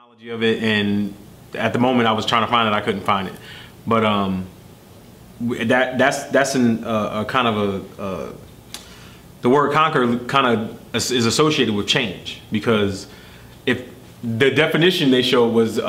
Of it, and at the moment I was trying to find it, I couldn't find it. But that's a kind of a the word conquer kind of is associated with change, because if the definition they showed was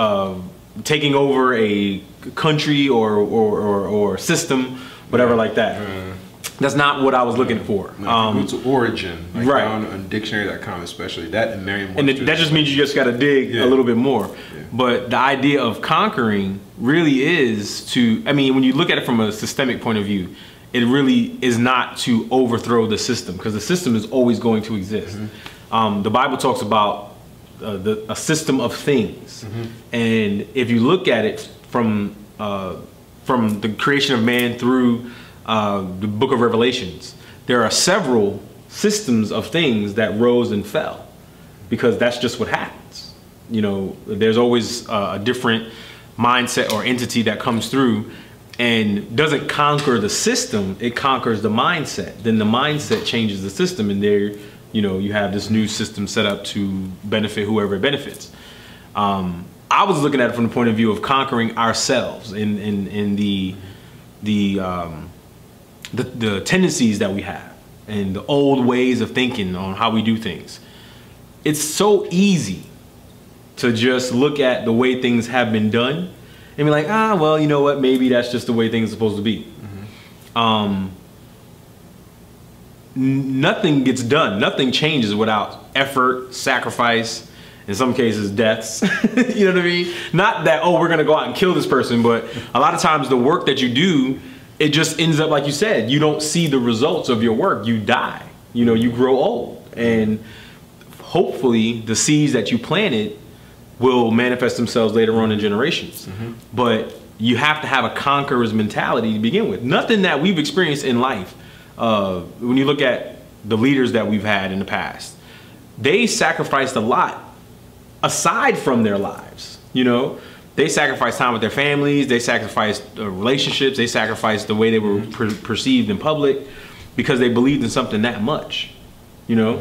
taking over a country or system, whatever like that. That's not what I was looking for. Go to origin, like right on dictionary.com especially, that and Merriam-Webster. And that just means you just got to dig a little bit more. Yeah. But the idea of conquering really is to, I mean, when you look at it from a systemic point of view, it really is not to overthrow the system, because the system is always going to exist. The Bible talks about a system of things. And if you look at it from the creation of man through the book of Revelations, there are several systems of things that rose and fell, because that's just what happens. You know, there's always a different mindset or entity that comes through and doesn't conquer the system, it conquers the mindset. Then the mindset changes the system, and there, you know, you have this new system set up to benefit whoever it benefits. I was looking at it from the point of view of conquering ourselves in the tendencies that we have and the old ways of thinking on how we do things. It's so easy to just look at the way things have been done and be like, ah, well, you know what, maybe that's just the way things are supposed to be. Nothing gets done, nothing changes without effort, sacrifice, in some cases deaths. You know what I mean? Not that, oh, we're gonna go out and kill this person, but a lot of times the work that you do, it just ends up, like you said, you don't see the results of your work. You die, you know, you grow old. And hopefully the seeds that you planted will manifest themselves later on in generations. But you have to have a conqueror's mentality to begin with. Nothing that we've experienced in life, when you look at the leaders that we've had in the past, they sacrificed a lot aside from their lives, you know? They sacrificed time with their families, they sacrificed relationships, they sacrificed the way they were perceived in public, because they believed in something that much, you know?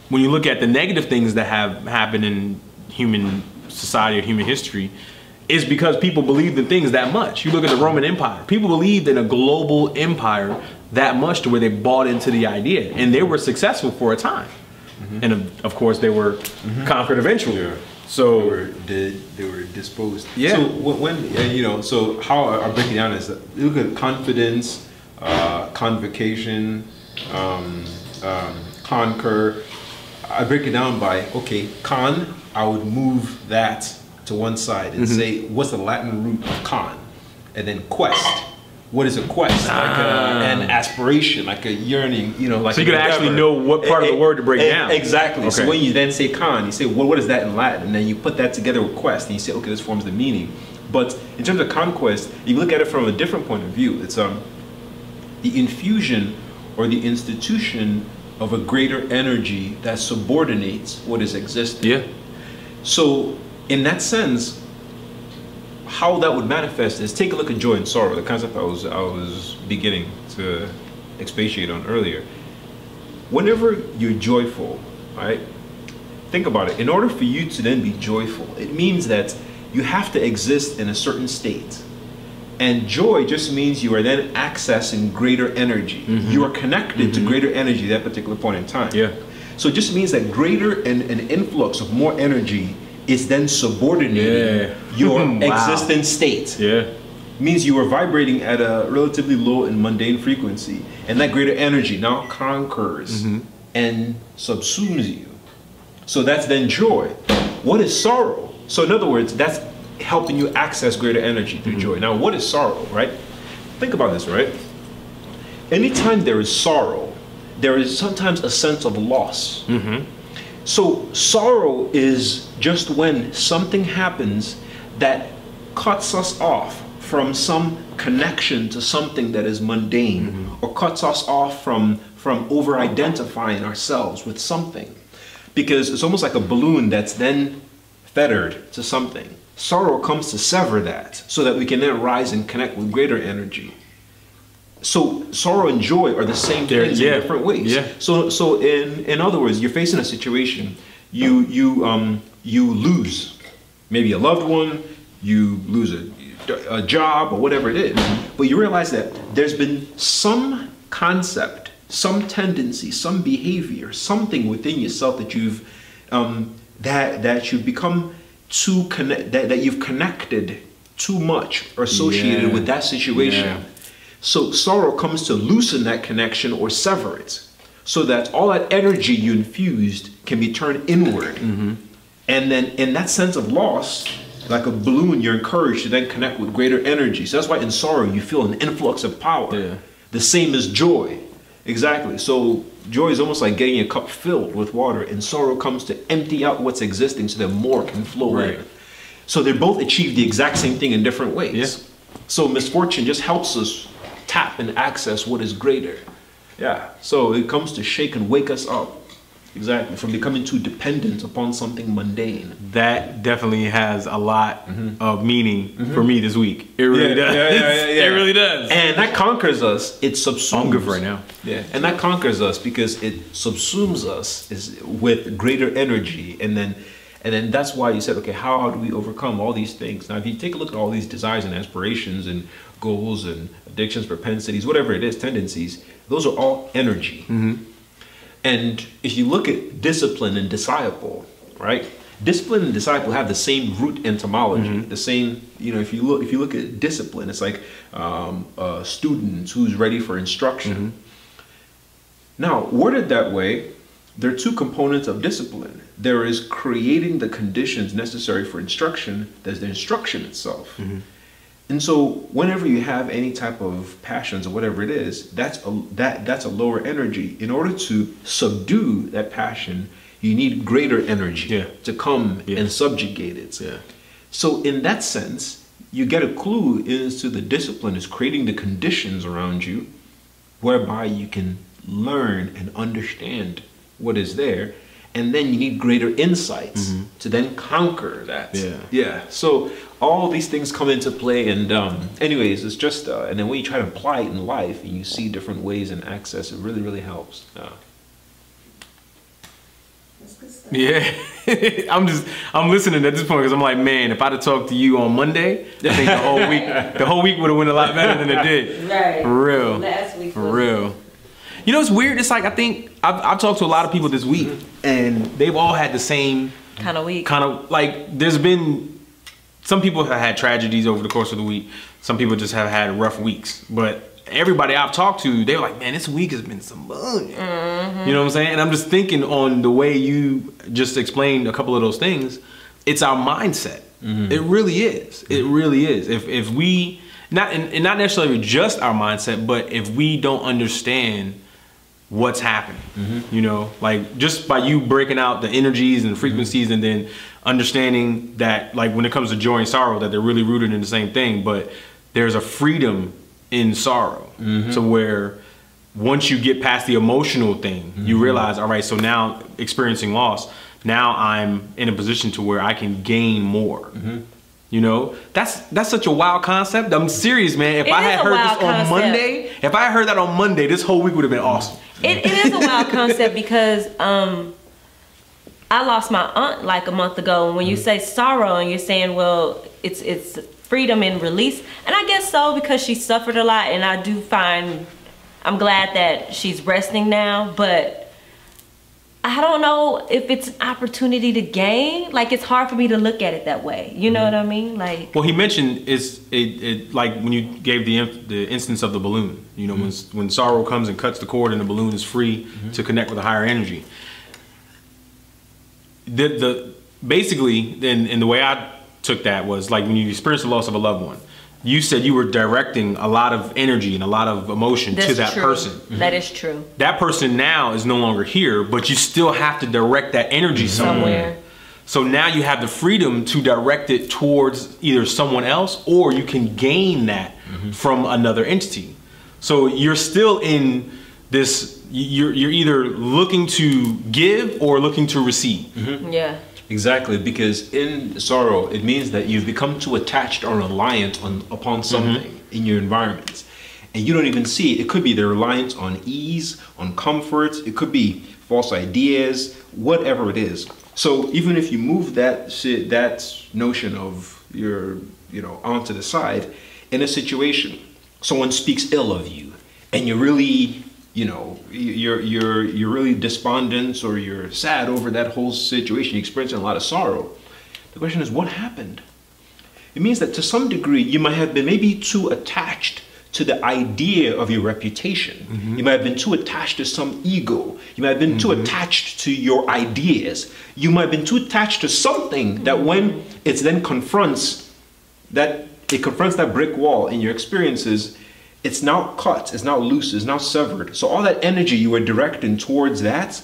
When you look at the negative things that have happened in human society or human history, is because people believed in things that much. You look at the Roman Empire, people believed in a global empire that much to where they bought into the idea, and they were successful for a time. And of course they were conquered eventually. So they were disposed. Yeah. So when you know, so how I break it down is that you look at confidence, convocation, conquer. I break it down by, okay, con, I would move that to one side and say, what's the Latin root of con? And then quest. What is a quest? Like an aspiration, like a yearning, you know, like. So you could actually know what part of the word to break down. Exactly. Okay. So when you then say con, you say, well, what is that in Latin? And then you put that together with quest, and you say, okay, this forms the meaning. But in terms of conquest, you look at it from a different point of view. It's the infusion or the institution of a greater energy that subordinates what is existing. Yeah. So in that sense, how that would manifest is, take a look at joy and sorrow, the concept I was beginning to expatiate on earlier. Whenever you're joyful, right? Think about it. In order for you to then be joyful, it means that you have to exist in a certain state. And joy just means you are then accessing greater energy. You are connected to greater energy at that particular point in time. Yeah. So it just means that greater an influx of more energy is then subordinating your existent state. Yeah. Means you are vibrating at a relatively low and mundane frequency, and that greater energy now conquers and subsumes you. So that's then joy. What is sorrow? So in other words, that's helping you access greater energy through joy. Now, what is sorrow, right? Think about this, right? Anytime there is sorrow, there is sometimes a sense of loss. So sorrow is just when something happens that cuts us off from some connection to something that is mundane, or cuts us off from over-identifying ourselves with something. Because it's almost like a balloon that's then fettered to something. Sorrow comes to sever that so that we can then rise and connect with greater energy. So sorrow and joy are the same things in different ways. So in other words, you're facing a situation. You you lose maybe a loved one, you lose a job or whatever it is, but you realize that there's been some concept, some tendency, some behavior, something within yourself that you've that you've become too that you've connected too much or associated with that situation. So sorrow comes to loosen that connection or sever it, so that all that energy you infused can be turned inward. And then in that sense of loss, like a balloon, you're encouraged to then connect with greater energy. So that's why in sorrow you feel an influx of power. The same as joy. Exactly. So joy is almost like getting a cup filled with water, and sorrow comes to empty out what's existing so that more can flow in. So they both achieve the exact same thing in different ways. So misfortune just helps us tap and access what is greater. So it comes to shake and wake us up. Exactly, from becoming too dependent upon something mundane. That definitely has a lot of meaning for me this week. It really does. It really does. And that conquers us. It subsumes. I'm good for right now. And that conquers us because it subsumes us with greater energy. And then that's why you said, okay, how do we overcome all these things? Now, if you take a look at all these desires and aspirations and goals and addictions, propensities, whatever it is, tendencies, those are all energy. And if you look at discipline and disciple, right? Discipline and disciple have the same root etymology. The same, if you look at discipline, it's like a student who's ready for instruction. Now, worded that way, there are two components of discipline. There is creating the conditions necessary for instruction. There's the instruction itself. And so whenever you have any type of passions or whatever it is, that's a lower energy. In order to subdue that passion, you need greater energy to come and subjugate it. So in that sense, you get a clue as to the discipline is creating the conditions around you whereby you can learn and understand what is there. And then you need greater insights to then conquer that. So all these things come into play, and anyways, it's just and then when you try to apply it in life and you see different ways and access, it really, really helps. That's good stuff. I'm listening at this point because I'm like, man, if I'd have talked to you on Monday, I think the whole week would have went a lot better than it did. Right. For real. Last week. For real. You know, it's weird. It's like, I think I've talked to a lot of people this week, and they've all had the same kind of week. Like, there's been, some people have had tragedies over the course of the week. Some people just have had rough weeks. But everybody I've talked to, they're like, man, this week has been some fun. You know what I'm saying? And I'm just thinking on the way you just explained a couple of those things, it's our mindset. It really is. It really is. If we, not necessarily just our mindset, but if we don't understand what's happening, like just by you breaking out the energies and the frequencies and then understanding that, like, when it comes to joy and sorrow, that they're really rooted in the same thing, but there's a freedom in sorrow. So where once you get past the emotional thing, you realize, all right, so now experiencing loss, now I'm in a position to where I can gain more. That's such a wild concept. I'm serious, man. If I had heard this on Monday, if I heard that on Monday, this whole week would have been awesome. It is a wild concept because I lost my aunt like a month ago. And when you say sorrow and you're saying, well, it's freedom and release, and I guess so, because she suffered a lot, and I do find, I'm glad that she's resting now, but I don't know if it's an opportunity to gain. Like, it's hard for me to look at it that way. You know what I mean? Like, well, he mentioned it like when you gave the instance of the balloon. When sorrow comes and cuts the cord and the balloon is free to connect with a higher energy. Basically, and the way I took that was like when you experience the loss of a loved one. You said you were directing a lot of energy and a lot of emotion to that person. That is true. That person now is no longer here, but you still have to direct that energy somewhere. So now you have the freedom to direct it towards either someone else, or you can gain that from another entity. So you're still in this, you're either looking to give or looking to receive. Yeah. Exactly, because in sorrow, it means that you've become too attached or reliant upon something in your environment. And you don't even see it. It could be the reliance on ease, on comfort. It could be false ideas, whatever it is. So even if you move that notion of your, onto the side, in a situation, someone speaks ill of you, and you're really, you're really despondent or you're sad over that whole situation, you're experiencing a lot of sorrow. The question is, what happened? It means that to some degree, you might have been maybe too attached to the idea of your reputation. You might have been too attached to some ego. You might have been too attached to your ideas. You might have been too attached to something that when it then confronts that brick wall in your experiences, it's now cut, it's now loose, it's now severed. So all that energy you were directing towards that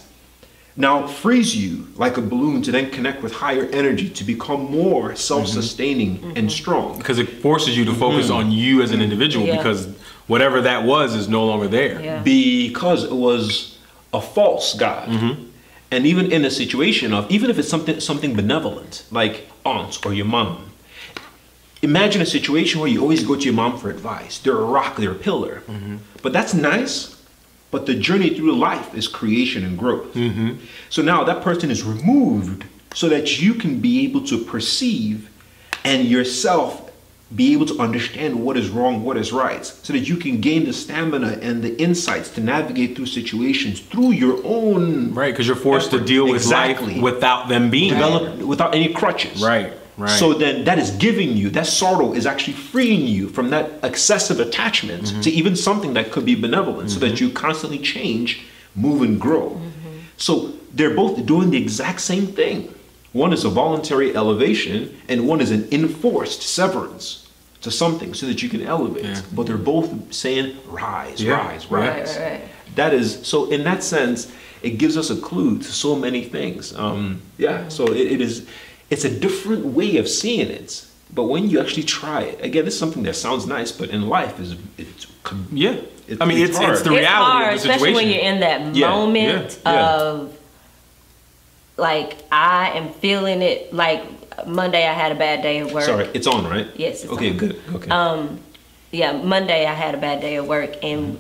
now frees you like a balloon to then connect with higher energy to become more self-sustaining and strong. Because it forces you to focus on you as an individual, because whatever that was is no longer there. Because it was a false God. And even in a situation of, even if it's something benevolent, like aunt or your mom, imagine a situation where you always go to your mom for advice. They're a rock, they're a pillar. But that's nice. But the journey through life is creation and growth. So now that person is removed so that you can be able to perceive and yourself be able to understand what is wrong, what is right, so that you can gain the stamina and the insights to navigate through situations through your own because you're forced to deal with life without them being without any crutches. Right. So then that is giving you, that sorrow is actually freeing you from that excessive attachment to even something that could be benevolent, so that you constantly change, move, and grow. So they're both doing the exact same thing. One is a voluntary elevation, and one is an enforced severance to something so that you can elevate. But they're both saying, rise, rise, rise. That is, so in that sense, it gives us a clue to so many things. So it is... It's a different way of seeing it, but when you actually try it, again, this is something that sounds nice, but in life it's hard. It's the reality of the situation, especially when you're in that moment of like, I am feeling it. Like Monday, I had a bad day at work. Sorry, it's on, right? Yes. It's okay, on. Good. Okay. Monday I had a bad day at work, and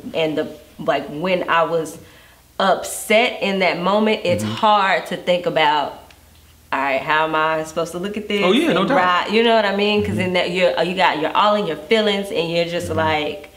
when I was upset in that moment, it's hard to think about, all right, how am I supposed to look at this? Oh yeah, no doubt. You know what I mean? Because in that you're all in your feelings, and you're just like,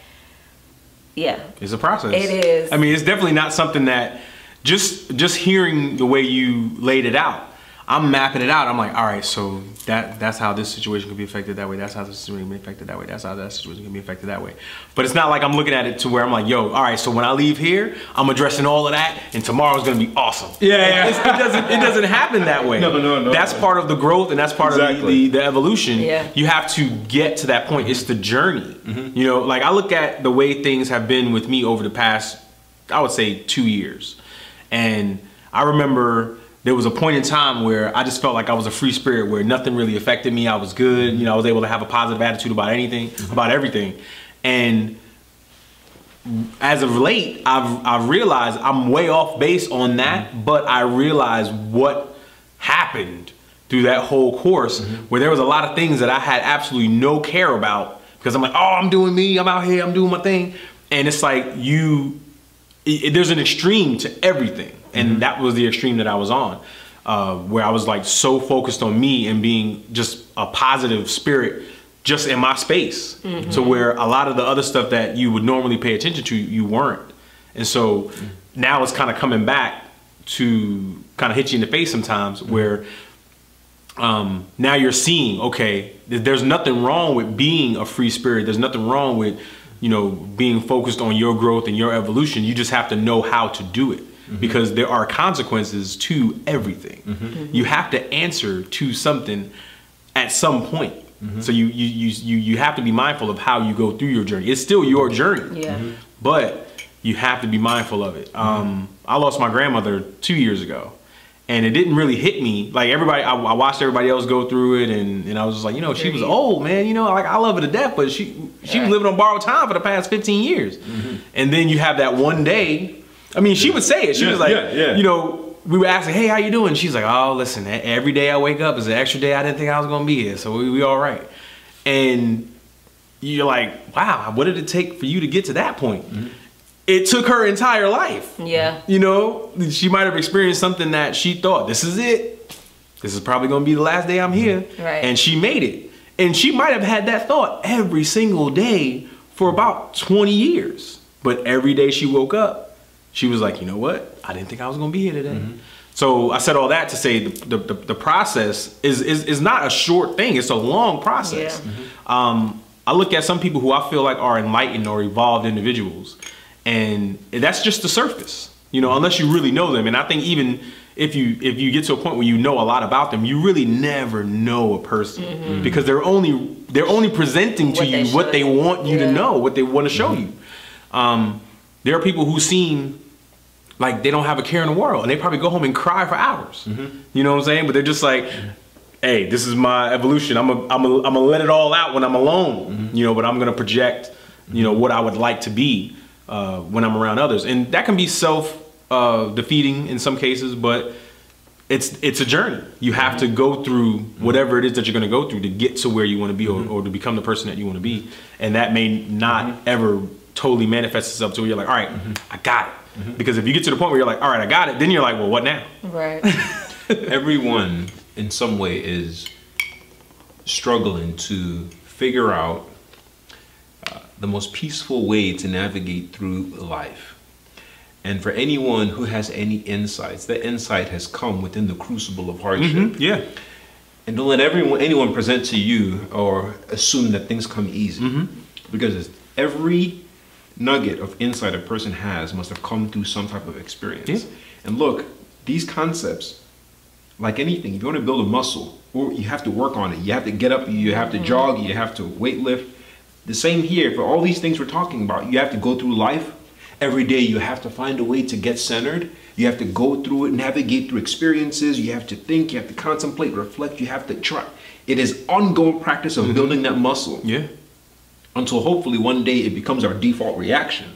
it's a process. It is. I mean, it's definitely not something that just hearing the way you laid it out, I'm mapping it out. I'm like, all right, so that's how this situation can be affected that way. That's how this situation can be affected that way. That's how that situation can be affected that way. But it's not like I'm looking at it to where I'm like, yo, all right, so when I leave here, I'm addressing all of that, and tomorrow's gonna be awesome. It doesn't happen that way. No. That's part of the growth, and that's part of the evolution. You have to get to that point. It's the journey. Like I look at the way things have been with me over the past, I would say 2 years. And I remember there was a point in time where I just felt like I was a free spirit, where nothing really affected me. I was good. I was able to have a positive attitude about anything, about everything. And as of late, I've realized I'm way off base on that, but I realized what happened through that whole course, where there was a lot of things that I had absolutely no care about, because I'm like, oh, I'm doing me, I'm out here, I'm doing my thing. And it's like there's an extreme to everything. And that was the extreme that I was on, where I was like so focused on me and being just a positive spirit just in my space. So where a lot of the other stuff that you would normally pay attention to, you weren't. And so now it's kind of coming back to kind of hit you in the face sometimes, where now you're seeing, okay, there's nothing wrong with being a free spirit. There's nothing wrong with, being focused on your growth and your evolution. You just have to know how to do it. Because there are consequences to everything. You have to answer to something at some point. So you have to be mindful of how you go through your journey. It's still your journey, but you have to be mindful of it. I lost my grandmother 2 years ago, and it didn't really hit me. Like everybody, I watched everybody else go through it, and I was just like, she was old, man. Like I love her to death, but she was living on borrowed time for the past 15 years. And then you have that one day. I mean, she would say it. She was like, we would ask her, hey, how you doing? She's like, oh, listen, every day I wake up is an extra day I didn't think I was going to be here. So we all right. And you're like, wow, what did it take for you to get to that point? It took her entire life. She might have experienced something that she thought, this is it. this is probably gonna be the last day I'm here. Right. And she made it. And she might have had that thought every single day for about 20 years. But every day she woke up, she was like, you know what? I didn't think I was gonna be here today. So I said all that to say the process is not a short thing. It's a long process. Yeah. I look at some people who I feel like are enlightened or evolved individuals, and that's just the surface, you know, unless you really know them. And I think even if you get to a point where you know a lot about them, you really never know a person because they're only presenting to you what they want you to know, what they want to show you. There are people who seem like they don't have a care in the world, and they probably go home and cry for hours. You know what I'm saying? But they're just like, hey, this is my evolution. I'm gonna let it all out when I'm alone, you know, but I'm gonna project, you know, what I would like to be when I'm around others. And that can be defeating in some cases, but it's a journey. You have to go through whatever it is that you're gonna go through to get to where you wanna be or to become the person that you wanna be. And that may not ever totally manifest itself to where you're like, all right, I got it. Because if you get to the point where you're like, all right, I got it, then you're like, well, what now? Right. Everyone in some way is struggling to figure out the most peaceful way to navigate through life. And for anyone who has any insights, that insight has come within the crucible of hardship. Yeah. And don't let anyone present to you or assume that things come easy. Because every nugget of insight a person has must have come through some type of experience. And look, these concepts, like anything, if you want to build a muscle, or you have to work on it. You have to get up, you have to jog, you have to weight lift. The same here for all these things we're talking about. You have to go through life. Every day you have to find a way to get centered. You have to go through it, navigate through experiences. You have to think, you have to contemplate, reflect. You have to try. It is ongoing practice of building that muscle. Until hopefully one day it becomes our default reaction.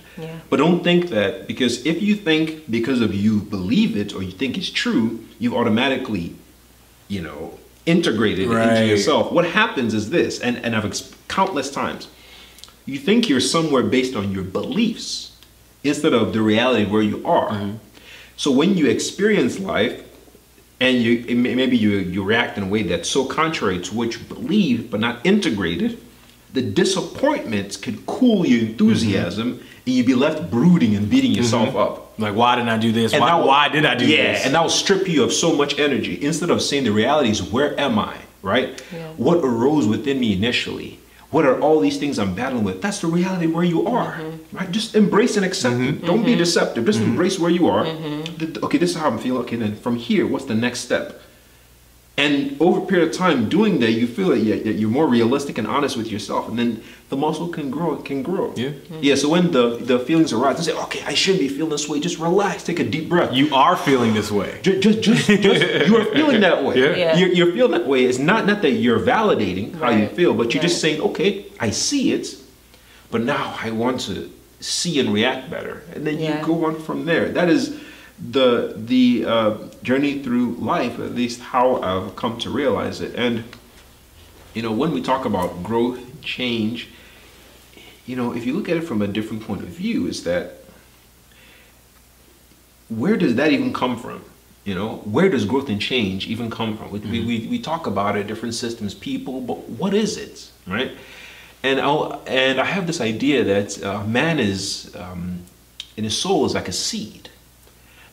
But don't think that, because if you think because of you believe it or you think it's true, you automatically, you know, integrate it into yourself. What happens is this, and I've countless times, you think you're somewhere based on your beliefs instead of the reality where you are. So when you experience life and maybe you react in a way that's so contrary to what you believe but not integrated, the disappointments could cool your enthusiasm and you'd be left brooding and beating yourself up. Like, why didn't I do this? Why did I do this? Yeah, and that will strip you of so much energy. Instead of saying the reality is, where am I, right? What arose within me initially? What are all these things I'm battling with? That's the reality where you are, right? Just embrace and accept it. Don't be deceptive. Just embrace where you are. Okay, this is how I'm feeling. Okay, then from here, what's the next step? And over a period of time doing that, you feel that you're more realistic and honest with yourself, and then the muscle can grow. It can grow. Yeah. So when the feelings arise, you say, "Okay, I should be feeling this way." Just relax. Take a deep breath. You are feeling this way. Just you are feeling that way. You're feeling that way. It's not that you're validating how you feel, but you're just saying, "Okay, I see it, but now I want to see and react better," and then you go on from there. That is the journey through life, at least how I've come to realize it. And you know, when we talk about growth, change, you know, if you look at it from a different point of view, is that where does that even come from? You know, where does growth and change even come from? We talk about it, different systems, people, but what is it, right? And I have this idea that man is in his soul is like a seed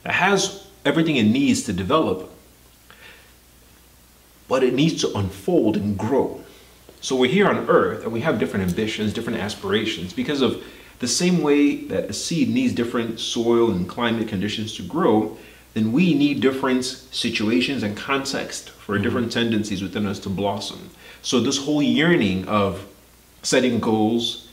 that has everything it needs to develop, but it needs to unfold and grow. So we're here on earth and we have different ambitions, different aspirations, because of the same way that a seed needs different soil and climate conditions to grow, then we need different situations and context for different tendencies within us to blossom. So this whole yearning of setting goals,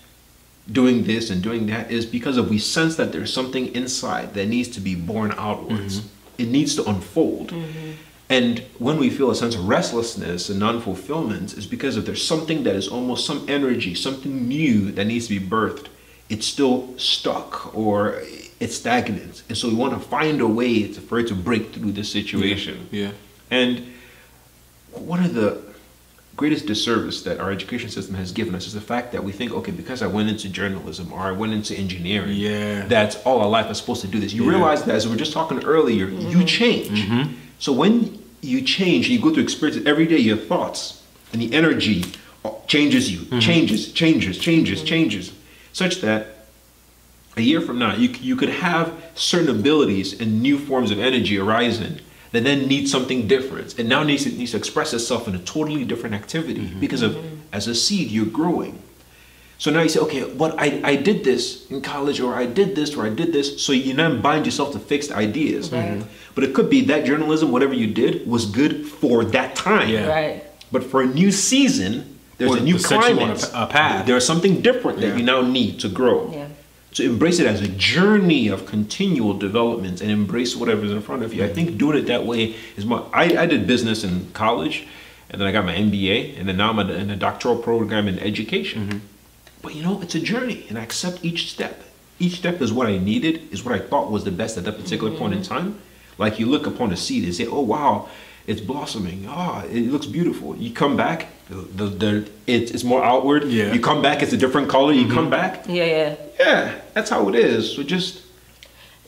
doing this and doing that, is because we sense that there's something inside that needs to be born outwards. It needs to unfold. And when we feel a sense of restlessness and non-fulfillment, is because if there's something that is almost some energy, something new that needs to be birthed, it's still stuck or it's stagnant. And so we want to find a way for it to break through the situation. And one of the greatest disservice that our education system has given us is the fact that we think, okay, because I went into journalism or I went into engineering, that's all our life is supposed to do this. You realize that, as we were just talking earlier, you change. So when you change, you go through experiences every day, your thoughts and the energy changes you, changes, such that a year from now, you could have certain abilities and new forms of energy arising that then need something different. And now needs to express itself in a totally different activity because of, as a seed, you're growing. So now you say, okay, but I did this in college, or I did this, or I did this. So you now bind yourself to fixed ideas. But it could be that journalism, whatever you did, was good for that time. But for a new season, there's a new climate, a path. There's something different that you now need to grow. To embrace it as a journey of continual development and embrace whatever's in front of you. I think doing it that way is more. I did business in college, and then I got my MBA, and then now I'm in a doctoral program in education. But you know, it's a journey, and I accept each step. Each step is what I needed, is what I thought was the best at that particular point in time. Like you look upon a seed and say, oh wow, it's blossoming. Oh, it looks beautiful. You come back, it's more outward. You come back, it's a different color. You come back. Yeah, that's how it is. So just,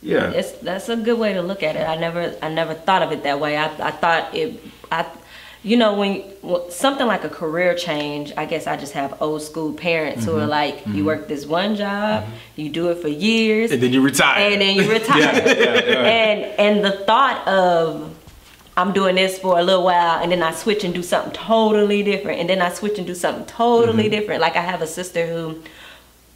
that's a good way to look at it. I never thought of it that way. I thought you know, when something like a career change, I guess I just have old school parents who are like, you work this one job, you do it for years, and then you retire. And the thought of, I'm doing this for a little while, and then I switch and do something totally different, and then I switch and do something totally different. Like I have a sister who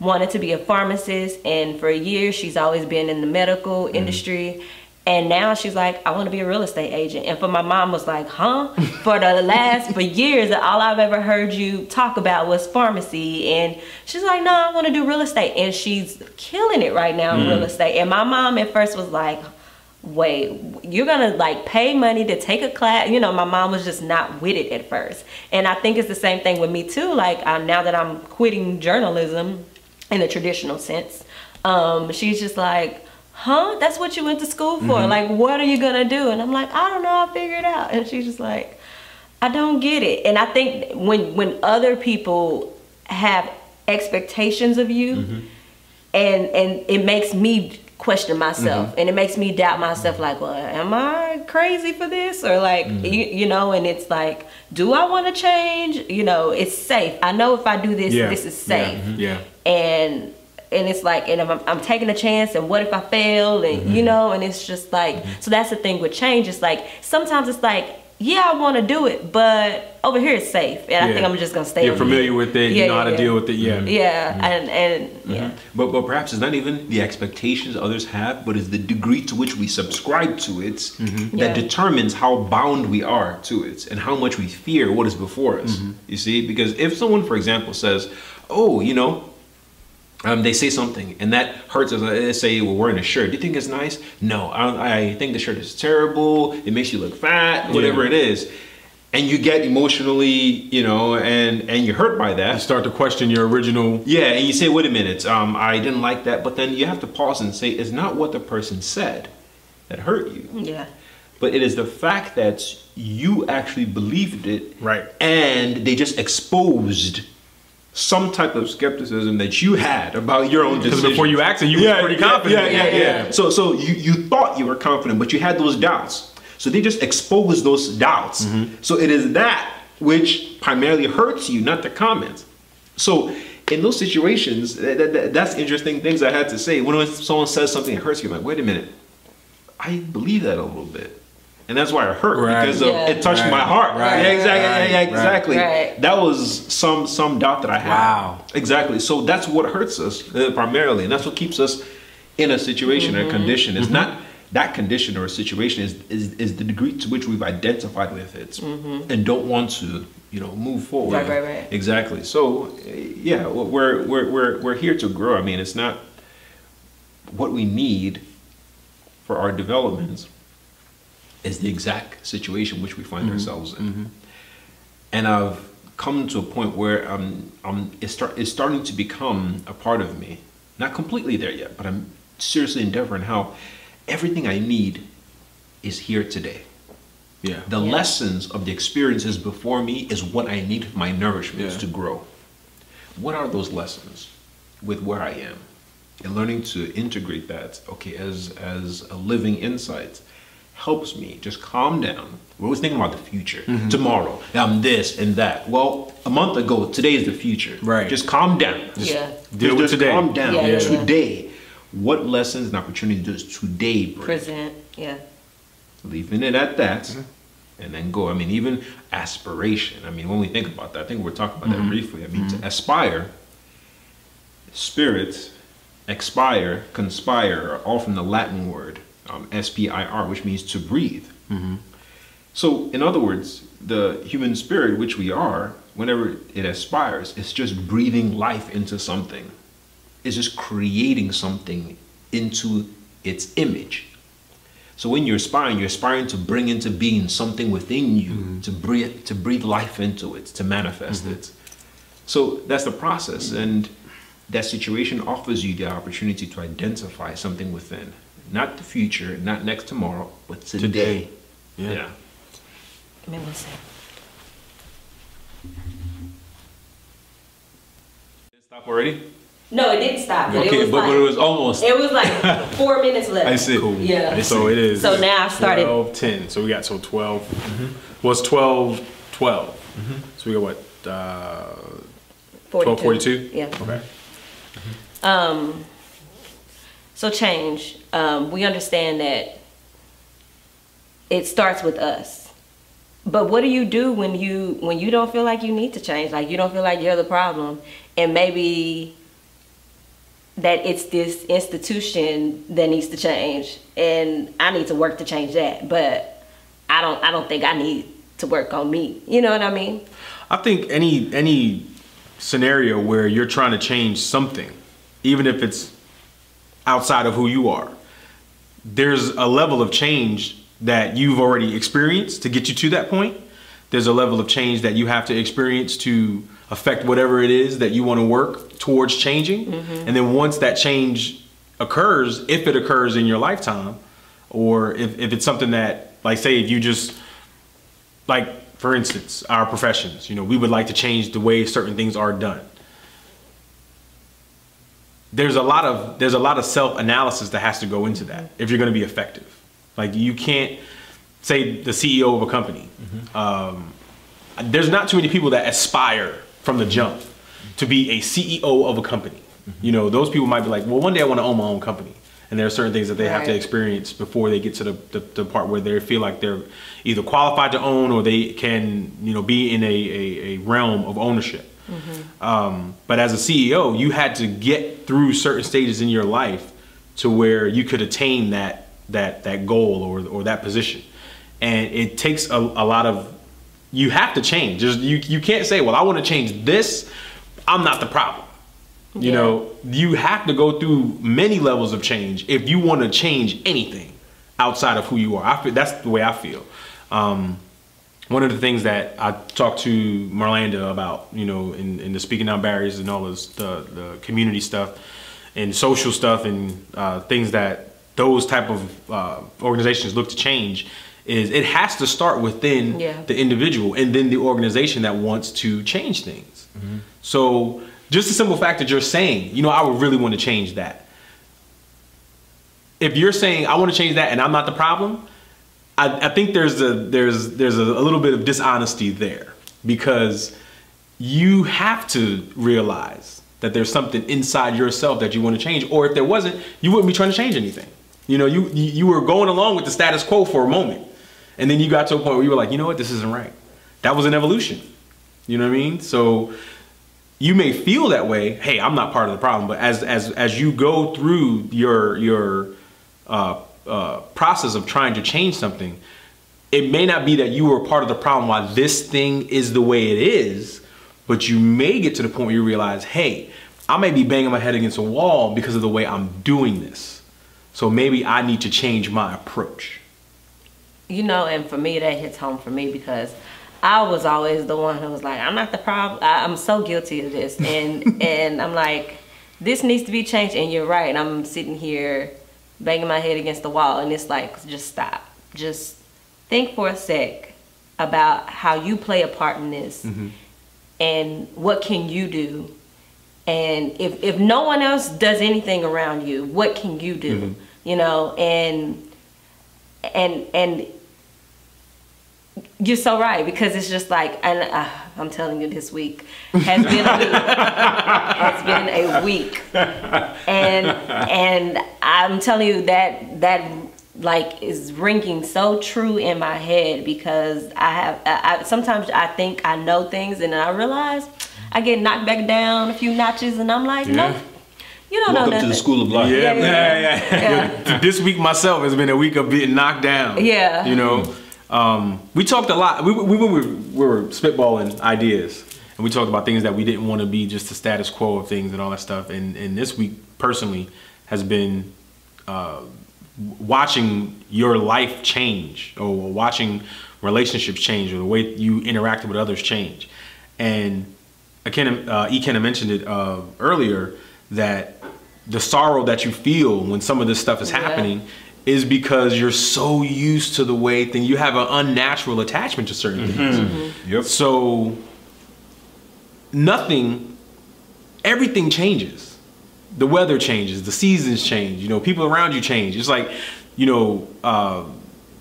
wanted to be a pharmacist, and for a year she's always been in the medical industry. And now she's like, I want to be a real estate agent. And for my mom was like, huh? For years, all I've ever heard you talk about was pharmacy. And she's like, no, I want to do real estate. And she's killing it right now in real estate. And my mom at first was like, wait, you're going to like pay money to take a class? You know, my mom was just not with it at first. And I think it's the same thing with me too. Like now that I'm quitting journalism in the traditional sense, she's just like, huh? That's what you went to school for? Like, what are you gonna do? And I'm like, I don't know, I'll figure it out. And she's just like, I don't get it. And I think when other people have expectations of you, and it makes me question myself, and it makes me doubt myself, like, well, am I crazy for this? Or like, you know, and it's like, do I want to change? You know, it's safe. I know if I do this, this is safe. And it's like, and if I'm taking a chance, and what if I fail? And you know, and it's just like, so that's the thing with change. It's like, sometimes it's like, yeah, I want to do it, but over here it's safe, and I think I'm just gonna stay. You're familiar with it. You know how to deal with it. But perhaps it's not even the expectations others have, but it's the degree to which we subscribe to it that determines how bound we are to it and how much we fear what is before us. You see, because if someone, for example, says, oh, you know, they say something and that hurts us. They say, we're wearing a shirt. Do you think it's nice? No, I think the shirt is terrible. It makes you look fat, whatever it is. And you get emotionally, you know, and you're hurt by that. You start to question your original. Yeah, and you say, wait a minute, I didn't like that. But then you have to pause and say, it's not what the person said that hurt you. Yeah. But it is the fact that you actually believed it. Right. And they just exposed some type of skepticism that you had about your own decision. Because before you acted, you were pretty confident. So you thought you were confident, but you had those doubts. So they just exposed those doubts. So it is that which primarily hurts you, not the comments. So in those situations, that's interesting things I had to say. When someone says something that hurts you, I'm like, wait a minute, I believe that a little bit. And that's why it hurt, because it touched my heart. Exactly. That was some doubt that I had. Wow. Exactly. So that's what hurts us primarily, and that's what keeps us in a situation or a condition. It's not that condition or a situation, is the degree to which we've identified with it and don't want to, you know, move forward. Right. Exactly. So yeah, we're here to grow. I mean, it's not what we need for our developments is the exact situation which we find ourselves in. And I've come to a point where it's starting to become a part of me. Not completely there yet, but I'm seriously endeavoring how everything I need is here today. The lessons of the experiences before me is what I need for my nourishment to grow. What are those lessons with where I am? And learning to integrate that, okay, as a living insight. helps me just calm down. We're always thinking about the future. Tomorrow, I'm this and that. Well, a month ago, today is the future. Right. Just calm down. Deal with today. Calm down. Yeah. Today. What lessons and opportunities does today bring? Present. Leaving it at that. And then go. I mean, even aspiration. I mean, when we think about that, I think we're talking about that briefly. I mean, to aspire, spirit, expire, conspire are all from the Latin word spir, which means to breathe. So, in other words, the human spirit, which we are, whenever it aspires, it's just breathing life into something. It's just creating something into its image. So when you're aspiring to bring into being something within you, to breathe life into it, to manifest it. So that's the process, and that situation offers you the opportunity to identify something within, not the future, not next tomorrow, but today. Yeah. Give me one second. Stop already? No, it didn't stop. But Okay, but it was almost. It was like 4 minutes left. I see. Cool. Yeah. So it is. So now I started. 12, 10. So we got 12. What's 12, 12? So we got what? 12, 42? Yeah. Okay. So change. We understand that it starts with us. But what do you do when you don't feel like you need to change? Like you don't feel like you're the problem, and maybe that it's this institution that needs to change, and I need to work to change that. But I don't think I need to work on me. You know what I mean? I think any scenario where you're trying to change something, even if it's outside of who you are, there's a level of change that you've already experienced to get you to that point. There's a level of change that you have to experience to affect whatever it is that you want to work towards changing. And then once that change occurs, if it occurs in your lifetime, or if it's something that, like say if you just, like for instance, our professions, we would like to change the way certain things are done. There's a lot of self-analysis that has to go into that if you're going to be effective. Like you can't say the CEO of a company. There's not too many people that aspire from the jump to be a CEO of a company. Those people might be like, well, one day I want to own my own company. And there are certain things that they have to experience before they get to the part where they feel like they're either qualified to own or they can, be in a realm of ownership. But as a CEO, you had to get through certain stages in your life to where you could attain that goal or that position. And it takes a lot of, you have to change. You can't say, well, I want to change this. I'm not the problem. You have to go through many levels of change if you want to change anything outside of who you are. That's the way I feel. One of the things that I talked to Marlanda about, in the speaking out barriers and all this, the community stuff and social stuff and things that those type of organizations look to change, is it has to start within the individual and then the organization that wants to change things. So just the simple fact that you're saying, I would really want to change that. If you're saying I want to change that and I'm not the problem, I think there's a little bit of dishonesty there, because you have to realize that there's something inside yourself that you want to change, or if there wasn't, you wouldn't be trying to change anything. You were going along with the status quo for a moment, and then you got to a point where you were like, you know what, this isn't right. That was an evolution. You know what I mean? So you may feel that way. Hey, I'm not part of the problem, but as you go through your process of trying to change something, it may not be that you were part of the problem why this thing is the way it is, but you may get to the point where you realize, hey, I may be banging my head against a wall because of the way I'm doing this. So maybe I need to change my approach. And for me, that hits home for me because I was always the one who was like, I'm not the problem. I'm so guilty of this. And I'm like, this needs to be changed. And you're right. And I'm sitting here banging my head against the wall. And it's like, just stop. Just think for a sec about how you play a part in this. And what can you do? And if no one else does anything around you, what can you do? And and you're so right, because it's just like, and I'm telling you, this week has been a week, and I'm telling you that like is ringing so true in my head, because I sometimes I think I know things, and then I realize I get knocked back down a few notches, and I'm like, no, you don't know nothing. Welcome to the school of life. Yeah. This week myself has been a week of being knocked down. Yeah. You know, we talked a lot. We were spitballing ideas, and we talked about things that we didn't want to be just the status quo of things and all that stuff. And this week personally has been watching your life change, or watching relationships change, or the way you interacted with others change. And Ikenna mentioned it earlier, that the sorrow that you feel when some of this stuff is happening is because you're so used to the way things, you have an unnatural attachment to certain things. Yep. So everything changes. The weather changes, the seasons change, you know, people around you change. It's like, you know,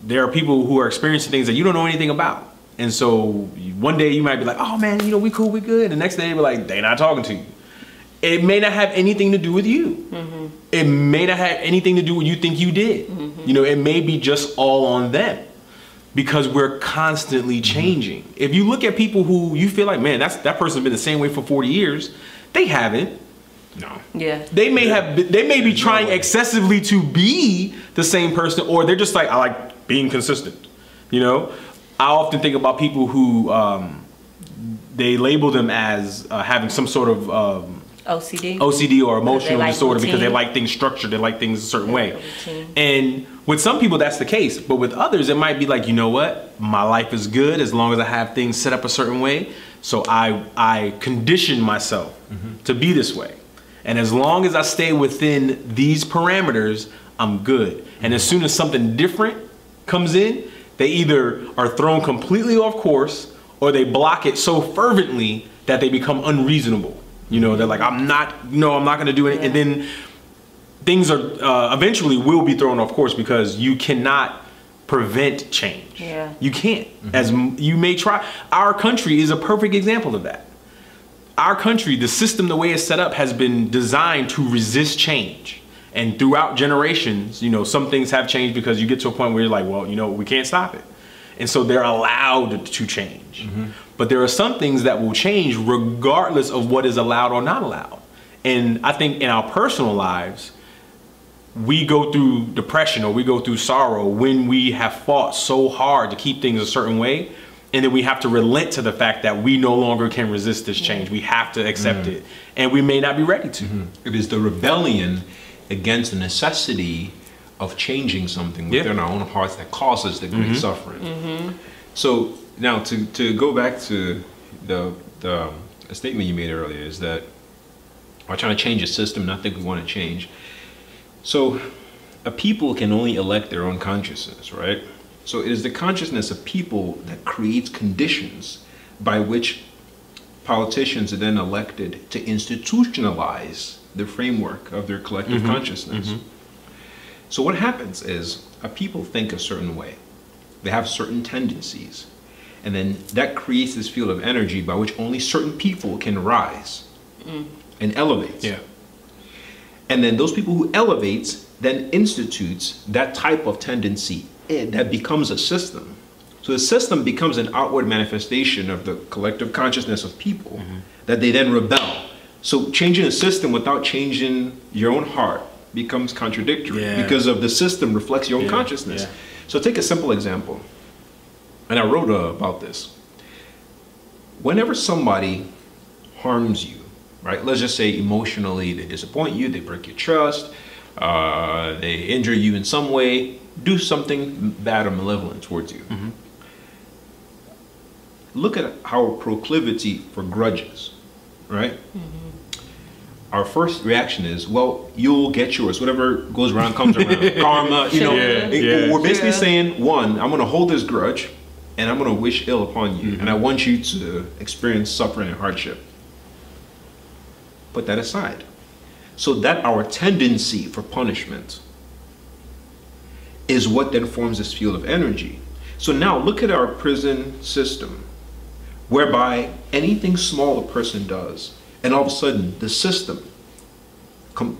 there are people who are experiencing things that you don't know anything about. And so one day you might be like, oh man, you know, we cool, we good. And the next day you'll be like, they're not talking to you. It may not have anything to do with you. It may not have anything to do with what you think you did. You know, it may be just all on them, because we're constantly changing. If you look at people who you feel like, man, that person's been the same way for 40 years, they haven't. No. Yeah. They may be trying excessively to be the same person, or they're just like, I like being consistent. You know, I often think about people who they label them as having some sort of OCD or emotional disorder, because they like things structured, they like things a certain way. And with some people that's the case, but with others it might be like, you know what, my life is good as long as I have things set up a certain way, so I condition myself to be this way. And as long as I stay within these parameters, I'm good. And as soon as something different comes in, they either are thrown completely off course, or they block it so fervently that they become unreasonable. You know, they're like, I'm not going to do it. And then things are eventually will be thrown off course, because you cannot prevent change. Yeah. You can't. As you may try. Our country is a perfect example of that. Our country, the system, the way it's set up, has been designed to resist change. And throughout generations, you know, some things have changed because you get to a point where you're like, well, you know, we can't stop it. And so they're allowed to change. But there are some things that will change regardless of what is allowed or not allowed. And I think in our personal lives, we go through depression or we go through sorrow when we have fought so hard to keep things a certain way. And then we have to relent to the fact that we no longer can resist this change. We have to accept it. And we may not be ready to. It is the rebellion against the necessity of changing something within our own hearts that causes the great suffering. So now to go back to the statement you made earlier, is that we're trying to change a system, not that we want to change. So a people can only elect their own consciousness, right? So it is the consciousness of people that creates conditions by which politicians are then elected to institutionalize the framework of their collective consciousness. So what happens is a people think a certain way. They have certain tendencies. And then that creates this field of energy by which only certain people can rise and elevate. And then those people who elevates then institutes that type of tendency that becomes a system. So the system becomes an outward manifestation of the collective consciousness of people that they then rebel. So changing a system without changing your own heart becomes contradictory because of the system reflects your own consciousness. So take a simple example, and I wrote about this. Whenever somebody harms you, right? Let's just say emotionally they disappoint you, they break your trust, they injure you in some way, do something bad or malevolent towards you. Look at our proclivity for grudges, right? Our first reaction is, well, you'll get yours. Whatever goes around comes around. Karma, you know. We're basically saying, one, I'm going to hold this grudge and I'm going to wish ill upon you. And I want you to experience suffering and hardship. Put that aside. So that our tendency for punishment is what then forms this field of energy. So now look at our prison system, whereby anything small a person does, and all of a sudden the system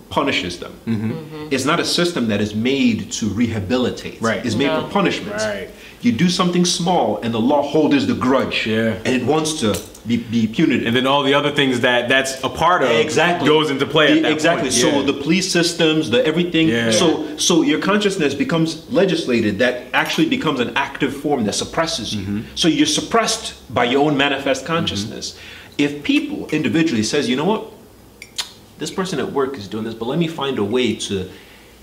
punishes them. It's not a system that is made to rehabilitate. Right. It's made for punishments. Right. You do something small and the law holds the grudge. Yeah. And it wants to be punitive. And then all the other things that's a part of exactly goes into play at that exactly point. So the police systems, the everything, Yeah. so your consciousness becomes legislated, that actually becomes an active form that suppresses you. So you're suppressed by your own manifest consciousness. If people individually says, you know what, this person at work is doing this, but let me find a way to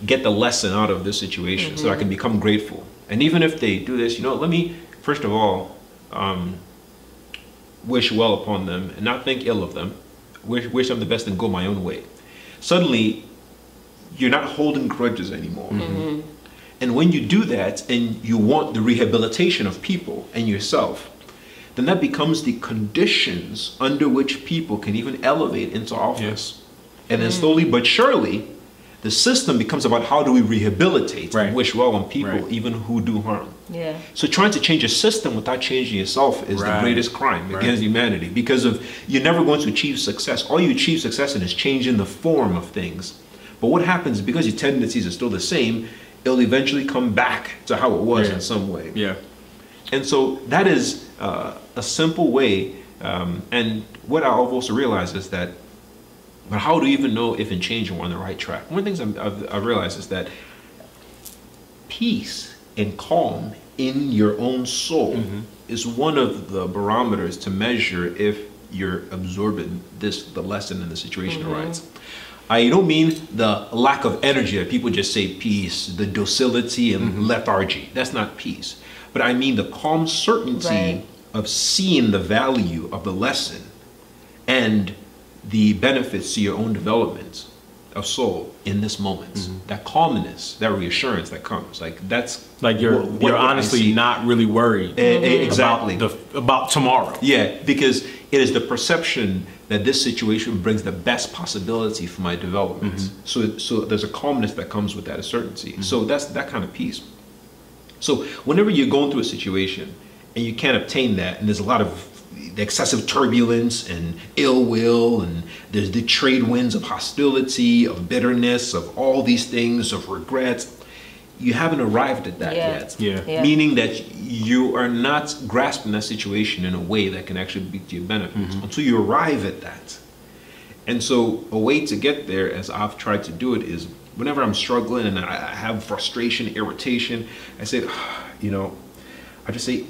get the lesson out of this situation so I can become grateful. And even if they do this, you know, let me first of all wish well upon them and not think ill of them, wish them the best and go my own way. Suddenly, you're not holding grudges anymore. And when you do that and you want the rehabilitation of people and yourself, then that becomes the conditions under which people can even elevate into office. And then slowly but surely, the system becomes about how do we rehabilitate and wish well on people, even who do harm. Yeah. So trying to change a system without changing yourself is the greatest crime against humanity, because of you're never going to achieve success. All you achieve success in is changing the form of things. But what happens, because your tendencies are still the same, it'll eventually come back to how it was in some way. Yeah. And so that is a simple way. And what I also realize is that, but how do you even know if in change we're on the right track? One of the things I've realized is that peace and calm in your own soul is one of the barometers to measure if you're absorbing the lesson and the situation arises. I don't mean the lack of energy that people just say peace, the docility and lethargy. That's not peace. But I mean the calm certainty of seeing the value of the lesson and the benefits to your own development of soul in this moment. That calmness, that reassurance that comes, like that's like you're honestly not really worried exactly about tomorrow. Yeah, because it is the perception that this situation brings the best possibility for my development. So there's a calmness that comes with that, a certainty. So that's that kind of peace. So whenever you're going through a situation and you can't obtain that, and there's a lot of excessive turbulence and ill will, and there's the trade winds of hostility, of bitterness, of all these things, of regrets, you haven't arrived at that yet. Yeah. Meaning that you are not grasping that situation in a way that can actually be to your benefit until you arrive at that. And so a way to get there, as I've tried to do it, is whenever I'm struggling and I have frustration, irritation, I say, I just say,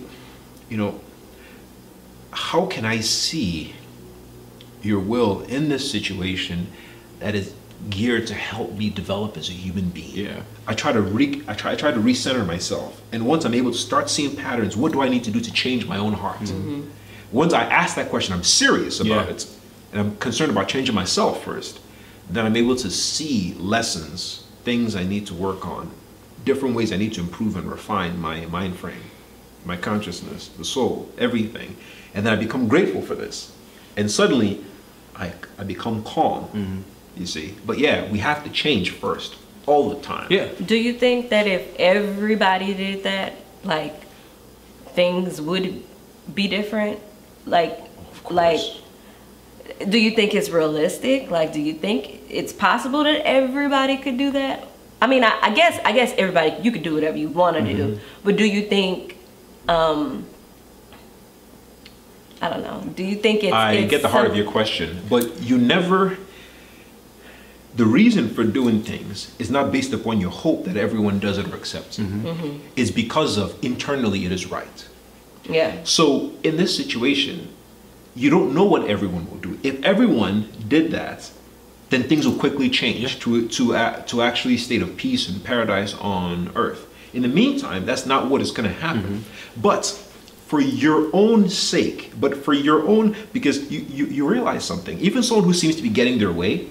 how can I see your will in this situation that is geared to help me develop as a human being? Yeah. I try to recenter myself, and once I'm able to start seeing patterns, what do I need to do to change my own heart? Once I ask that question, I'm serious about it, and I'm concerned about changing myself first. Then I'm able to see lessons, things I need to work on, different ways I need to improve and refine my mind frame, my consciousness, the soul, everything. And then I become grateful for this. And suddenly, I become calm, you see. But yeah, we have to change first, all the time. Yeah. Do you think that if everybody did that, like, things would be different? Like, do you think it's realistic? Like, do you think it's possible that everybody could do that? I mean, I guess everybody, you could do whatever you want to do. But do you think, I don't know. Do you think I get the heart of your question, but you never. The reason for doing things is not based upon your hope that everyone does it or accepts it. It's because of internally it is right. Yeah. So in this situation, you don't know what everyone will do. If everyone did that, then things will quickly change to actually a state of peace and paradise on earth. In the meantime, that's not what is going to happen. But for your own sake, because you realize something. Even someone who seems to be getting their way,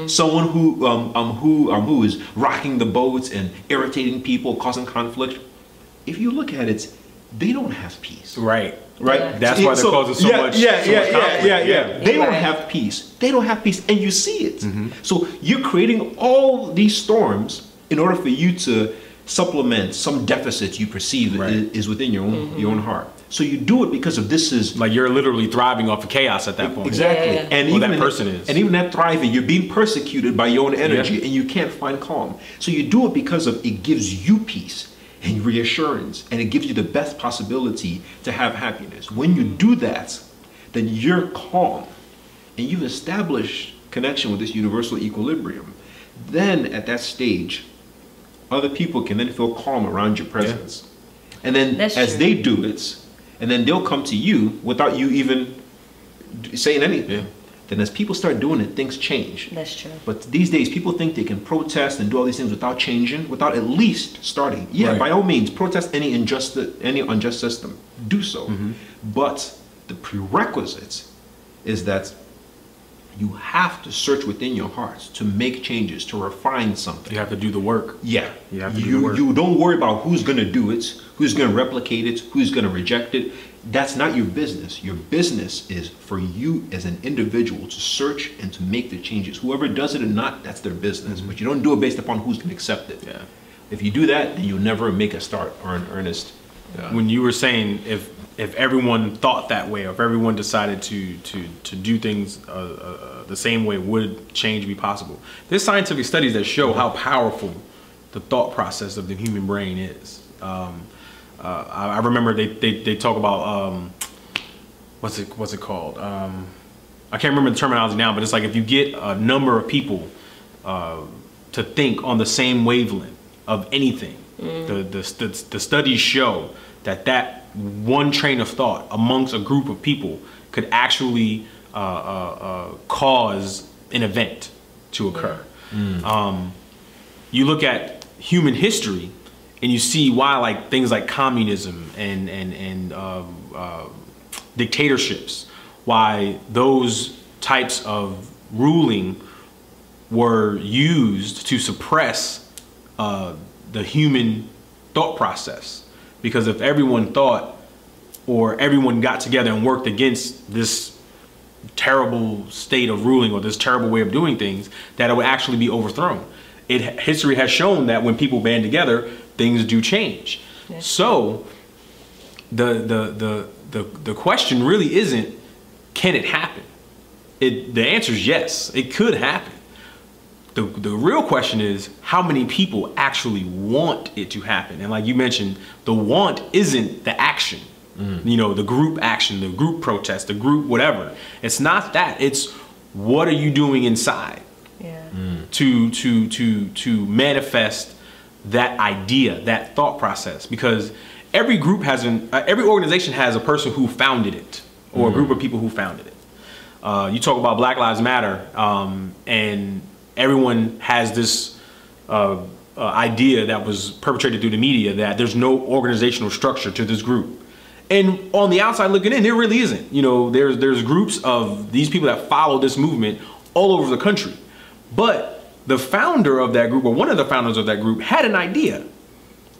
someone who is rocking the boat and irritating people, causing conflict. If you look at it, they don't have peace. Right. Yeah. That's why they're causing so much conflict. They don't have peace. They don't have peace, and you see it. So you're creating all these storms in order for you to supplement some deficits you perceive is within your own heart. So you do it because of this is like you're literally thriving off of chaos at that point. Exactly. Yeah. And Well, even that person is. And even that thriving, you're being persecuted by your own energy and you can't find calm. So you do it because of it gives you peace and reassurance, and it gives you the best possibility to have happiness. When you do that, then you're calm and you've established connection with this universal equilibrium. Then at that stage, other people can then feel calm around your presence. And then as they do it, and then they'll come to you without you even saying anything. Then as people start doing it, things change. That's true. But these days, people think they can protest and do all these things without changing, without at least starting. Yeah, by all means, protest any unjust system. Do so. But the prerequisite is that you have to search within your hearts to make changes, to refine something. You have to do the work. Yeah. You have to do the work. You don't worry about who's going to do it, who's going to replicate it, who's going to reject it. That's not your business. Your business is for you as an individual to search and to make the changes. Whoever does it or not, that's their business. But you don't do it based upon who's going to accept it. Yeah. If you do that, then you'll never make a start or an earnest. When you were saying if everyone thought that way, or if everyone decided to do things the same way, would change be possible? There's scientific studies that show how powerful the thought process of the human brain is. I remember they talk about what's it called? I can't remember the terminology now, but it's like if you get a number of people to think on the same wavelength of anything, the studies show that one train of thought amongst a group of people could actually cause an event to occur. You look at human history and you see why like things like communism and dictatorships, why those types of ruling were used to suppress the human thought process. Because if everyone thought, or everyone got together and worked against this terrible state of ruling or this terrible way of doing things, that it would actually be overthrown. History has shown that when people band together, things do change. Yeah. So the question really isn't, can it happen? The answer is yes, it could happen. The real question is, how many people actually want it to happen? And like you mentioned, the want isn't the action. You know, the group action, the group protest, the group whatever. It's not that. It's what are you doing inside to manifest that idea, that thought process? Because every group has every organization has a person who founded it, or a group of people who founded it. You talk about Black Lives Matter, and everyone has this idea that was perpetrated through the media that there's no organizational structure to this group. And on the outside looking in, there really isn't. You know, there's groups of these people that follow this movement all over the country. But the founder of that group, or one of the founders of that group, had an idea.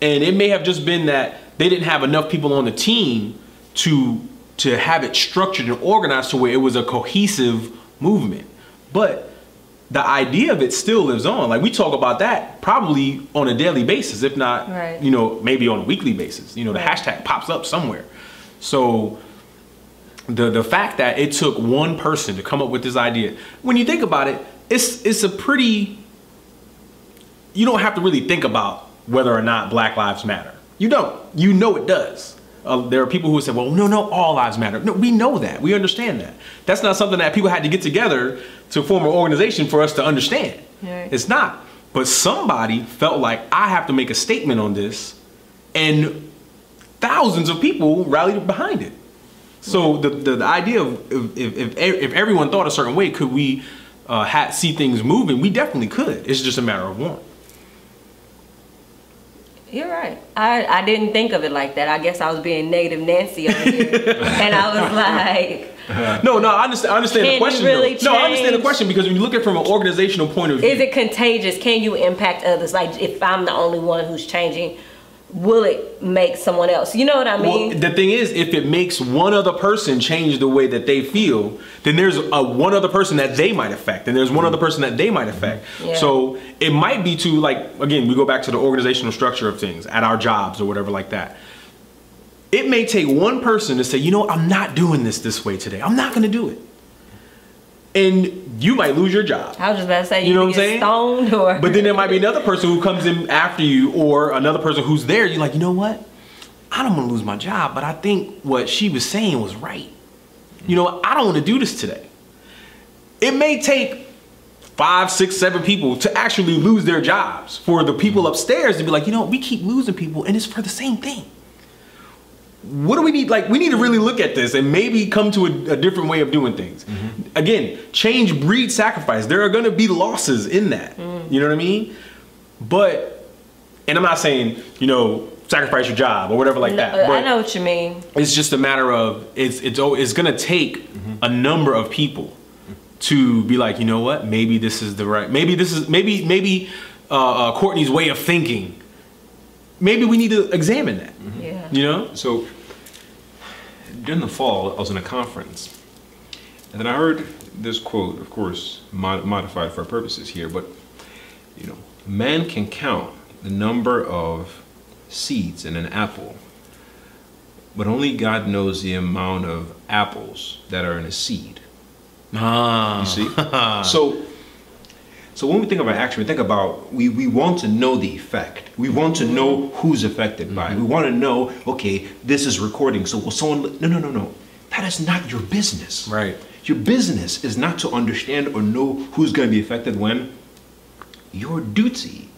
And it may have just been that they didn't have enough people on the team to have it structured and organized to where it was a cohesive movement. But the idea of it still lives on. Like we talk about that probably on a daily basis, if not, you know, maybe on a weekly basis. You know, the hashtag pops up somewhere. So the fact that it took one person to come up with this idea, when you think about it, it's a pretty, you don't have to really think about whether or not Black Lives Matter. You don't. You know it does. There are people who say, well, no, all lives matter. No, we know that. We understand that. That's not something that people had to get together to form an organization for us to understand. Right. It's not. But somebody felt like, I have to make a statement on this, and thousands of people rallied behind it. So the idea of if everyone thought a certain way, could we see things moving? We definitely could. It's just a matter of want. You're right. I didn't think of it like that. I guess I was being negative Nancy over here. And I was like... No, I understand the question. Really no, I understand the question, because when you look at it from an organizational point of view... Is it contagious? Can you impact others? Like, if I'm the only one who's changing, will it make someone else? You know what I mean? Well, the thing is, if it makes one other person change the way that they feel, then there's one other person that they might affect, and there's one other person that they might affect. Yeah. So it might be to, like, again, we go back to the organizational structure of things at our jobs or whatever like that. It may take one person to say, you know what, I'm not doing this way today. I'm not going to do it. And you might lose your job. I was just about to say, you know what I'm get saying? Stoned or... But then there might be another person who comes in after you, or another person who's there. You're like, you know what? I don't want to lose my job, but I think what she was saying was right. You know, I don't want to do this today. It may take 5, 6, 7 people to actually lose their jobs for the people upstairs to be like, you know, we keep losing people and it's for the same thing. What do we need? Like, we need to really look at this and maybe come to a different way of doing things. Again, change breeds sacrifice. There are going to be losses in that. You know what I mean? But, and I'm not saying, you know, sacrifice your job or whatever like that. But I know what you mean. It's just a matter of, it's going to take a number of people to be like, you know what? Maybe this is the right, maybe Courtney's way of thinking. Maybe we need to examine that. Yeah. You know? So during the fall, I was in a conference, and then I heard this quote, of course, modified for our purposes here, but, you know, man can count the number of seeds in an apple, but only God knows the amount of apples that are in a seed. You see? So when we think about action, we think about, we want to know the effect. We want to know who's affected by it. We want to know, okay, this is recording, so will someone, no. That is not your business. Right. Your business is not to understand or know who's going to be affected when. Your duty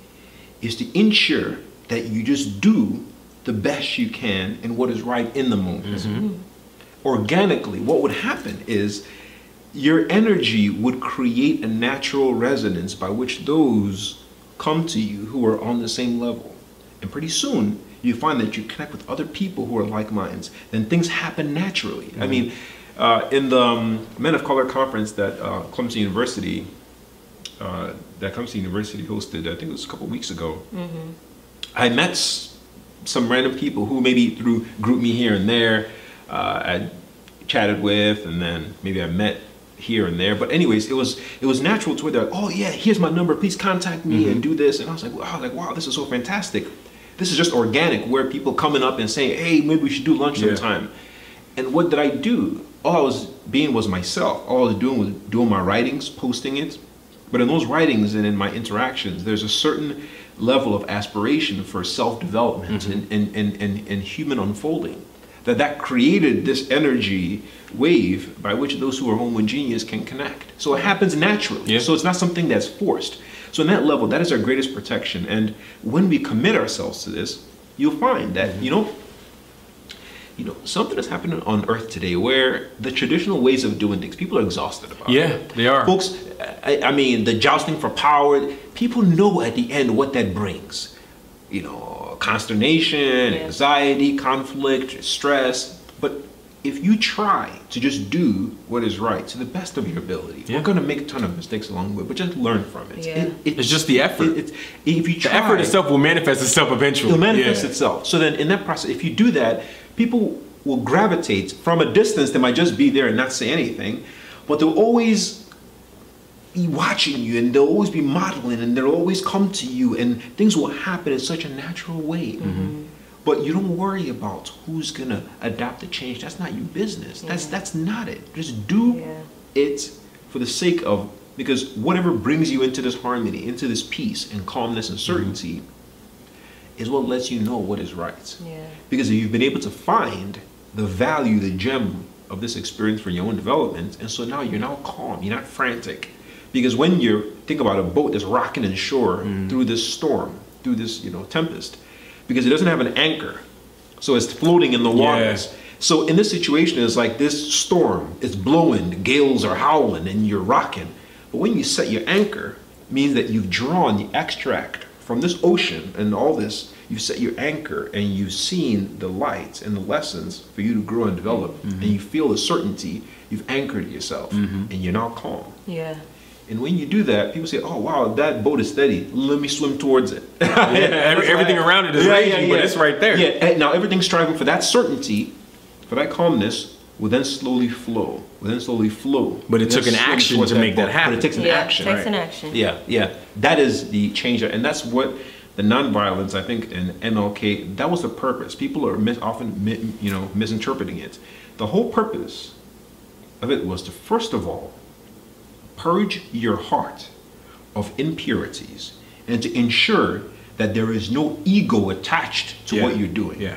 is to ensure that you just do the best you can in what is right in the moment. Organically, what would happen is your energy would create a natural resonance by which those come to you who are on the same level. And pretty soon, you find that you connect with other people who are like minds, then things happen naturally. I mean, in the Men of Color conference that Clemson University hosted, I think it was a couple weeks ago, I met some random people who maybe through GroupMe here and there, I chatted with, and then maybe I met here and there. But anyways, it was natural to where they're like, oh yeah, here's my number, please contact me and do this. And I was like, wow, this is so fantastic. This is just organic, where people coming up and saying, hey, maybe we should do lunch sometime. And what did I do? All I was being was myself. All I was doing my writings, posting it. But in those writings and in my interactions, there's a certain level of aspiration for self-development and human unfolding. That created this energy wave by which those who are homogeneous can connect. So it happens naturally. So it's not something that's forced. So in that level, that is our greatest protection. And when we commit ourselves to this, you'll find that, you know, something is happening on earth today where the traditional ways of doing things, people are exhausted about it. Yeah, they are. Folks, I mean, the jousting for power, people know at the end what that brings. You know, consternation, anxiety, conflict, stress. But if you try to just do what is right to the best of your ability, we're going to make a ton of mistakes along the way, but just learn from it. It's just the effort. If you try, the effort itself will manifest itself eventually. It'll manifest itself. So then in that process, if you do that, people will gravitate from a distance. They might just be there and not say anything, but they'll always be watching you, and they'll always be modeling, and they'll always come to you, and things will happen in such a natural way. But you don't worry about who's gonna adapt the change. That's not your business. That's not it. Just do it for the sake of, because whatever brings you into this harmony, into this peace and calmness and certainty is what lets you know what is right. Because if you've been able to find the value, the gem of this experience for your own development, and so now you're now calm, you're not frantic. Because when you think about a boat that's rocking in shore through this storm, through this, you know, tempest, because it doesn't have an anchor, so it's floating in the waters. So in this situation, it's like this storm, it's blowing, the gales are howling, and you're rocking. But when you set your anchor, it means that you've drawn the extract from this ocean and all this. You set your anchor, and you've seen the lights and the lessons for you to grow and develop, and you feel the certainty. You've anchored yourself, and you're now calm. And when you do that, people say, "Oh wow, that boat is steady. Let me swim towards it." Everything around it is raging, but it's right there. Yeah, and now everything's striving for that certainty, for that calmness, will then slowly flow. But it took an action to make that happen. But it takes an action. It takes an action. Yeah. That is the change, and that's what the nonviolence, I think, in MLK, that was the purpose. People are often misinterpreting it. The whole purpose of it was to, first of all, purge your heart of impurities and to ensure that there is no ego attached to what you're doing.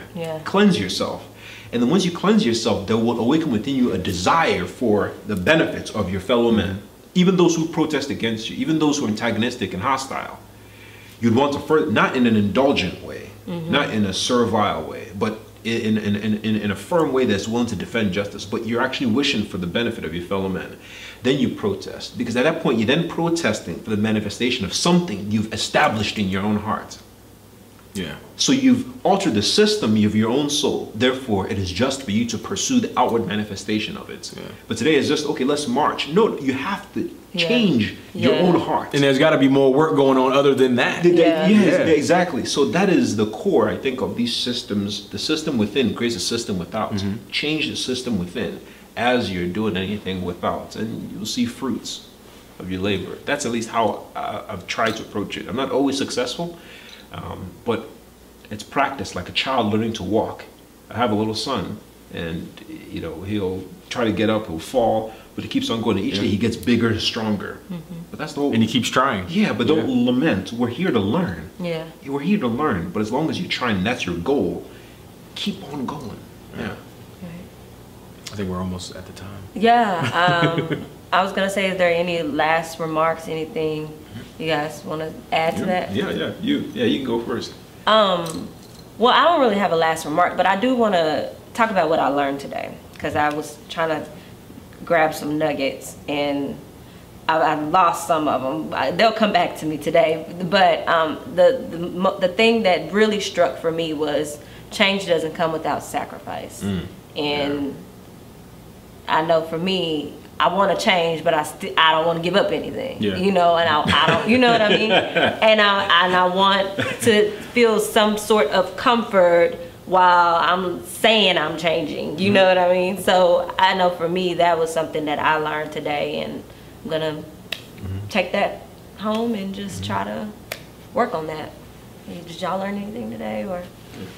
Cleanse yourself. And then once you cleanse yourself, there will awaken within you a desire for the benefits of your fellow men, even those who protest against you, even those who are antagonistic and hostile. You'd want to not in an indulgent way, not in a servile way, but in a firm way that's willing to defend justice, but you're actually wishing for the benefit of your fellow men. Then you protest, because at that point you're then protesting for the manifestation of something you've established in your own heart. Yeah. So you've altered the system of your own soul. Therefore, it is just for you to pursue the outward manifestation of it. Yeah. But today it's just, okay, let's march. No, you have to change your own heart. And there's got to be more work going on other than that. Exactly. So that is the core, I think, of these systems. The system within creates a system without. Change the system within as you're doing anything without, and you'll see fruits of your labor. That's at least how I've tried to approach it. I'm not always successful. But it's practice, like a child learning to walk. I have a little son, and he'll try to get up, he'll fall, but he keeps on going. And each day he gets bigger and stronger. But that's the whole. And he keeps trying. Yeah, but don't lament. We're here to learn. Yeah. We're here to learn. But as long as you're trying, and that's your goal, keep on going. Yeah. I think we're almost at the time. Yeah. I was gonna say, is there any last remarks? Anything you guys want to add to that? Yeah. You can go first. Well, I don't really have a last remark, but I do want to talk about what I learned today, because I was trying to grab some nuggets and I lost some of them. They'll come back to me today. But the thing that really struck for me was change doesn't come without sacrifice. And I know for me, I want to change, but I don't want to give up anything, and I don't, you know what I mean? And I want to feel some sort of comfort while I'm saying I'm changing, you know what I mean? So I know for me, that was something that I learned today, and I'm going to take that home and just try to work on that. Did y'all learn anything today, or?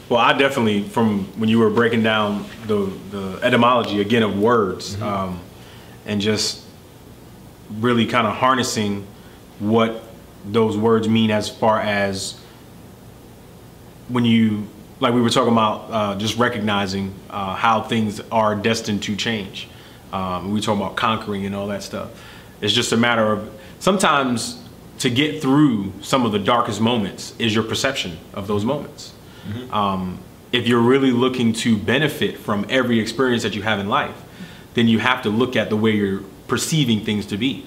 Well, I definitely, from when you were breaking down the etymology again of words, and just really kind of harnessing what those words mean, as far as when you, like we were talking about, just recognizing how things are destined to change. We were talking about conquering and all that stuff. It's just a matter of, sometimes to get through some of the darkest moments is your perception of those moments. If you're really looking to benefit from every experience that you have in life, then you have to look at the way you're perceiving things to be.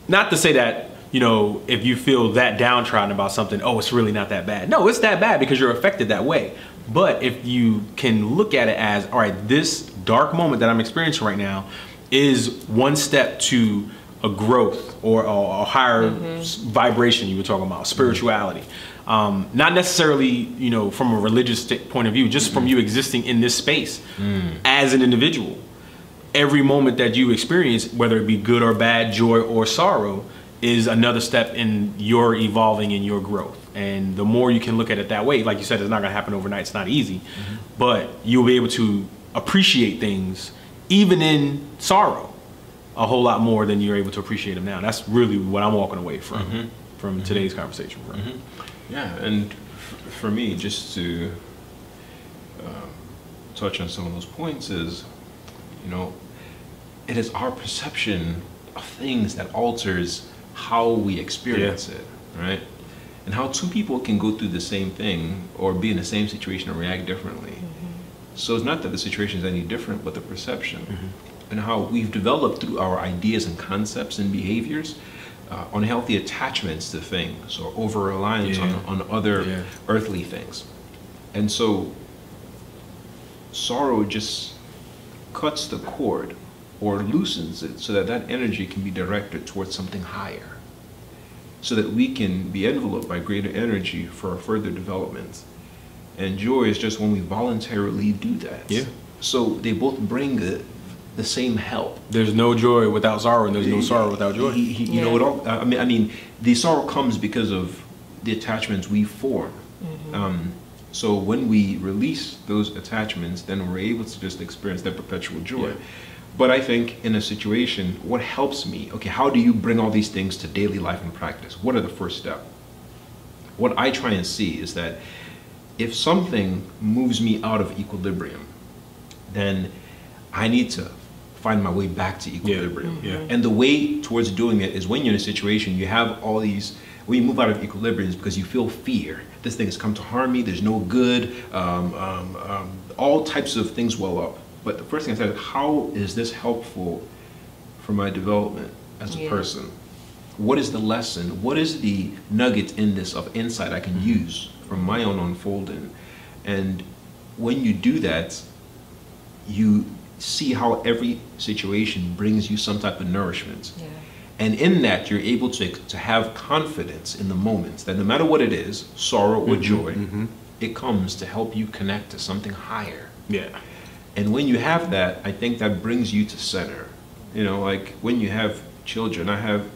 Not to say that, if you feel that downtrodden about something, oh, it's really not that bad. No, it's that bad because you're affected that way. But if you can look at it as, all right, this dark moment that I'm experiencing right now is one step to a growth or a higher vibration you were talking about, spirituality. Not necessarily, from a religious point of view, just from you existing in this space as an individual. Every moment that you experience, whether it be good or bad, joy or sorrow, is another step in your evolving and your growth. And the more you can look at it that way, like you said, it's not going to happen overnight. It's not easy, but you'll be able to appreciate things even in sorrow a whole lot more than you're able to appreciate them now. That's really what I'm walking away from today's conversation. Yeah, and for me, just to touch on some of those points is, it is our perception of things that alters how we experience it, right? And how two people can go through the same thing or be in the same situation and react differently. So it's not that the situation is any different, but the perception. And how we've developed through our ideas and concepts and behaviors unhealthy attachments to things, or over-reliance on other earthly things. And so sorrow just cuts the cord or loosens it so that that energy can be directed towards something higher, so that we can be enveloped by greater energy for our further development. And joy is just when we voluntarily do that. Yeah. So they both bring the same help. There's no joy without sorrow, and there's no sorrow without joy. You know, it all. I mean, the sorrow comes because of the attachments we form. So when we release those attachments, then we're able to just experience that perpetual joy. Yeah. But I think in a situation, what helps me? Okay, how do you bring all these things to daily life and practice? What are the first step? What I try and see is that if something moves me out of equilibrium, then I need to find my way back to equilibrium. Yeah. And the way towards doing it is when you're in a situation, you have all these, when you move out of equilibrium, is because you feel fear. This thing has come to harm me, there's no good, all types of things well up. But the first thing I said is, how is this helpful for my development as a person? What is the lesson? What is the nugget in this of insight I can use from my own unfolding? And when you do that, you see how every situation brings you some type of nourishment. Yeah. And in that, you're able to have confidence in the moments that no matter what it is, sorrow or joy, it comes to help you connect to something higher. Yeah. And when you have that, I think that brings you to center. You know, like when you have children, I have